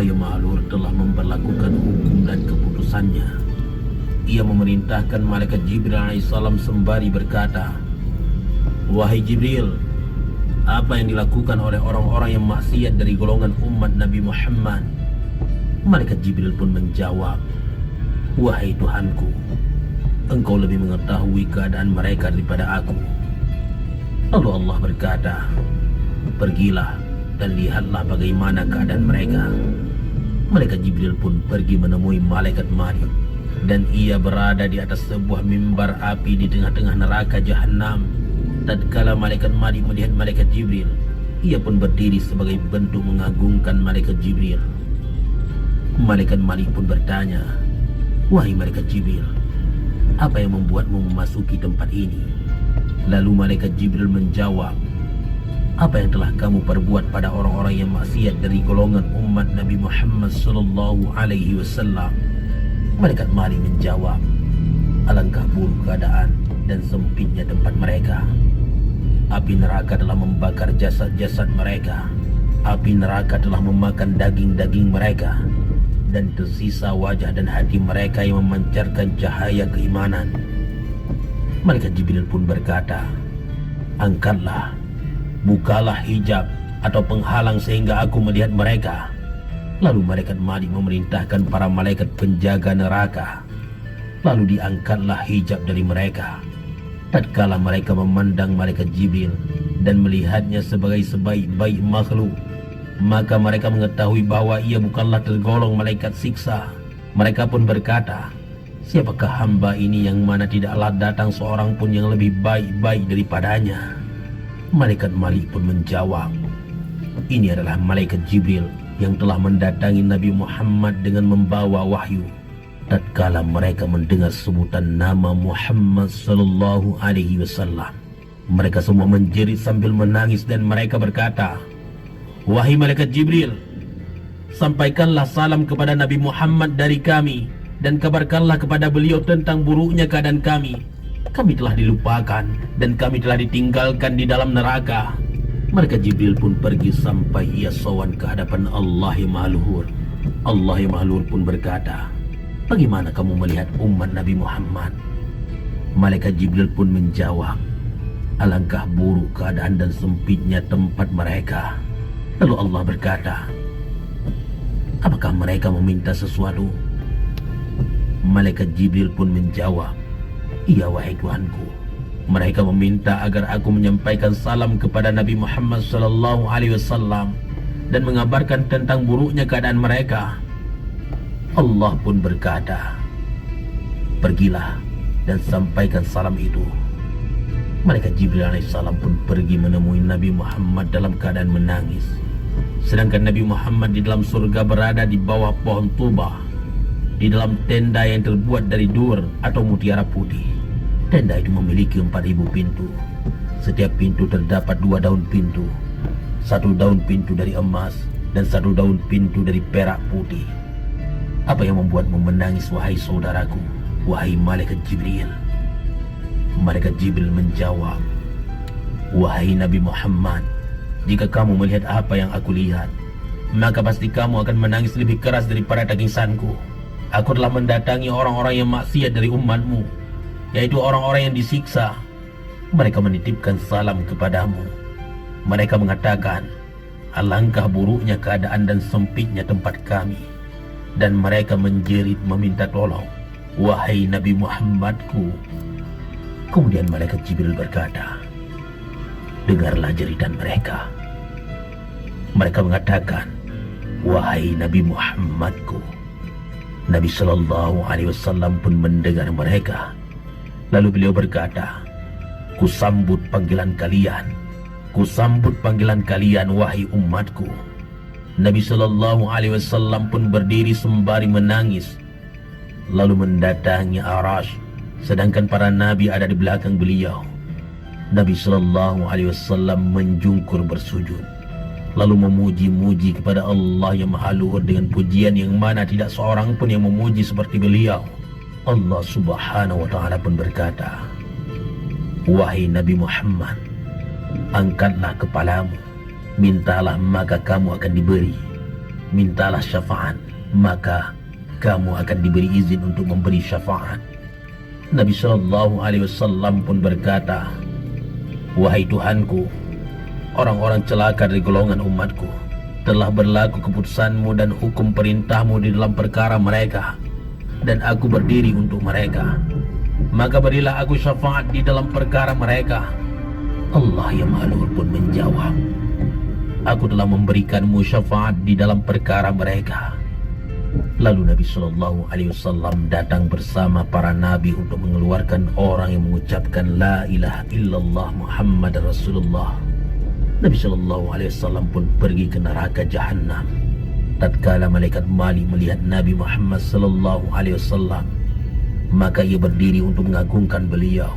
Allah yang Maha Luhur telah memperlakukan hukum dan keputusannya. Ia memerintahkan malaikat Jibril alaihissalam sembari berkata, "Wahai Jibril, apa yang dilakukan oleh orang-orang yang maksiat dari golongan umat Nabi Muhammad?" Malaikat Jibril pun menjawab, "Wahai Tuhanku, Engkau lebih mengetahui keadaan mereka daripada aku." Lalu Allah berkata, "Pergilah dan lihatlah bagaimana keadaan mereka." Malaikat Jibril pun pergi menemui malaikat Mari, dan ia berada di atas sebuah mimbar api di tengah-tengah neraka Jahannam. Tatkala malaikat Mari melihat malaikat Jibril, ia pun berdiri sebagai bentuk mengagungkan malaikat Jibril. Malaikat Mari pun bertanya, "Wahai malaikat Jibril, apa yang membuatmu memasuki tempat ini?" Lalu malaikat Jibril menjawab, "Apa yang telah kamu perbuat pada orang-orang yang maksiat dari golongan umat Nabi Muhammad sallallahu alaihi wasallam?" Malaikat Mari menjawab, "Alangkah buruk keadaan dan sempitnya tempat mereka. Api neraka telah membakar jasad-jasad mereka. Api neraka telah memakan daging-daging mereka, dan tersisa wajah dan hati mereka yang memancarkan cahaya keimanan." Malaikat Jibril pun berkata, "Angkatlah, bukalah hijab atau penghalang sehingga aku melihat mereka." Lalu malaikat Malik memerintahkan para malaikat penjaga neraka. Lalu diangkatlah hijab dari mereka. Tatkala mereka memandang malaikat Jibril dan melihatnya sebagai sebaik-baik makhluk, maka mereka mengetahui bahwa ia bukanlah tergolong malaikat siksa. Mereka pun berkata, "Siapakah hamba ini yang mana tidaklah datang seorang pun yang lebih baik-baik daripadanya?" Malaikat Malik pun menjawab, "Ini adalah malaikat Jibril yang telah mendatangi Nabi Muhammad dengan membawa wahyu." Tatkala mereka mendengar sebutan nama Muhammad sallallahu alaihi wasallam, mereka semua menjerit sambil menangis dan mereka berkata, "Wahai malaikat Jibril, sampaikanlah salam kepada Nabi Muhammad dari kami dan kabarkanlah kepada beliau tentang buruknya keadaan kami. Kami telah dilupakan dan kami telah ditinggalkan di dalam neraka." Malaikat Jibril pun pergi sampai ia sowan ke hadapan Allah yang Maha Luhur. Allah yang Maha Luhur pun berkata, "Bagaimana kamu melihat umat Nabi Muhammad?" Malaikat Jibril pun menjawab, "Alangkah buruk keadaan dan sempitnya tempat mereka." Lalu Allah berkata, "Apakah mereka meminta sesuatu?" Malaikat Jibril pun menjawab, "Iya wahai Tuhanku, mereka meminta agar aku menyampaikan salam kepada Nabi Muhammad sallallahu alaihi wasallam dan mengabarkan tentang buruknya keadaan mereka." Allah pun berkata, "Pergilah dan sampaikan salam itu." Malaikat Jibril alaihissalam pun pergi menemui Nabi Muhammad dalam keadaan menangis, sedangkan Nabi Muhammad di dalam surga berada di bawah pohon tuba, di dalam tenda yang terbuat dari dur atau mutiara putih. Tenda itu memiliki 4.000 pintu. Setiap pintu terdapat 2 daun pintu, 1 daun pintu dari emas dan 1 daun pintu dari perak putih. Apa yang membuatmu menangis wahai saudaraku, wahai malaikat Jibril? Malaikat Jibril menjawab, "Wahai Nabi Muhammad, jika kamu melihat apa yang aku lihat, maka pasti kamu akan menangis lebih keras daripada tangisanku. Aku telah mendatangi orang-orang yang maksiat dari umatmu, yaitu orang-orang yang disiksa. Mereka menitipkan salam kepadamu. Mereka mengatakan, alangkah buruknya keadaan dan sempitnya tempat kami. Dan mereka menjerit meminta tolong, wahai Nabi Muhammadku." Kemudian malaikat Jibril berkata, "Dengarlah jeritan mereka." Mereka mengatakan, "Wahai Nabi Muhammadku." Nabi Sallallahu Alaihi Wasallam pun mendengar mereka. Lalu beliau berkata, "Kusambut panggilan kalian, kusambut panggilan kalian wahai umatku." Nabi Sallallahu Alaihi Wasallam pun berdiri sembari menangis, lalu mendatangi Arash, sedangkan para nabi ada di belakang beliau. Nabi Sallallahu Alaihi Wasallam menjungkur bersujud, lalu memuji-muji kepada Allah yang Maha Luhur dengan pujian yang mana tidak seorang pun yang memuji seperti beliau. Allah Subhanahu wa Ta'ala pun berkata, "Wahai Nabi Muhammad, angkatlah kepalamu, mintalah maka kamu akan diberi. mintalah syafaat, maka kamu akan diberi izin untuk memberi syafaat. Nabi Shallallahu Alaihi Wasallam pun berkata, wahai Tuhanku, orang-orang celaka dari golongan umatku, telah berlaku keputusanmu dan hukum perintahmu di dalam perkara mereka, dan aku berdiri untuk mereka. Maka berilah aku syafaat di dalam perkara mereka. Allah yang Maha Luhur pun menjawab, aku telah memberikanmu syafaat di dalam perkara mereka. Lalu Nabi Shallallahu Alaihi Wasallam datang bersama para nabi untuk mengeluarkan orang yang mengucapkan la ilaha illallah Muhammad Rasulullah. Nabi Shallallahu Alaihi Wasallam pun pergi ke neraka Jahannam. Tatkala malaikat Malik melihat Nabi Muhammad Shallallahu Alaihi Wasallam, maka ia berdiri untuk mengagungkan beliau.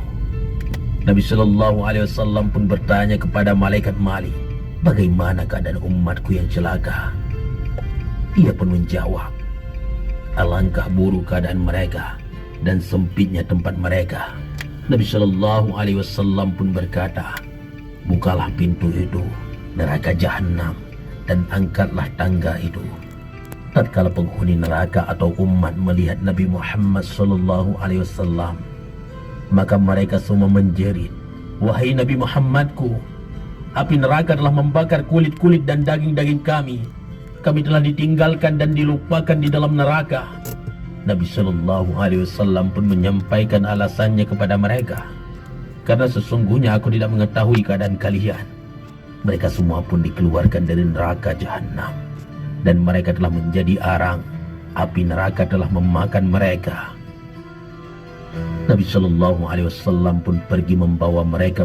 Nabi Shallallahu Alaihi Wasallam pun bertanya kepada malaikat Malik, bagaimana keadaan umatku yang celaka? Ia pun menjawab, alangkah buruk keadaan mereka dan sempitnya tempat mereka. Nabi Shallallahu Alaihi Wasallam pun berkata, bukalah pintu itu, neraka Jahannam, dan angkatlah tangga itu. Tatkala penghuni neraka atau umat melihat Nabi Muhammad Shallallahu Alaihi Wasallam, maka mereka semua menjerit, wahai Nabi Muhammadku, api neraka telah membakar kulit-kulit dan daging-daging kami. Kami telah ditinggalkan dan dilupakan di dalam neraka. Nabi Shallallahu Alaihi Wasallam pun menyampaikan alasannya kepada mereka, karena sesungguhnya aku tidak mengetahui keadaan kalian. Mereka semua pun dikeluarkan dari neraka Jahannam, dan mereka telah menjadi arang. Api neraka telah memakan mereka. Nabi Shallallahu Alaihi Wasallam pun pergi membawa mereka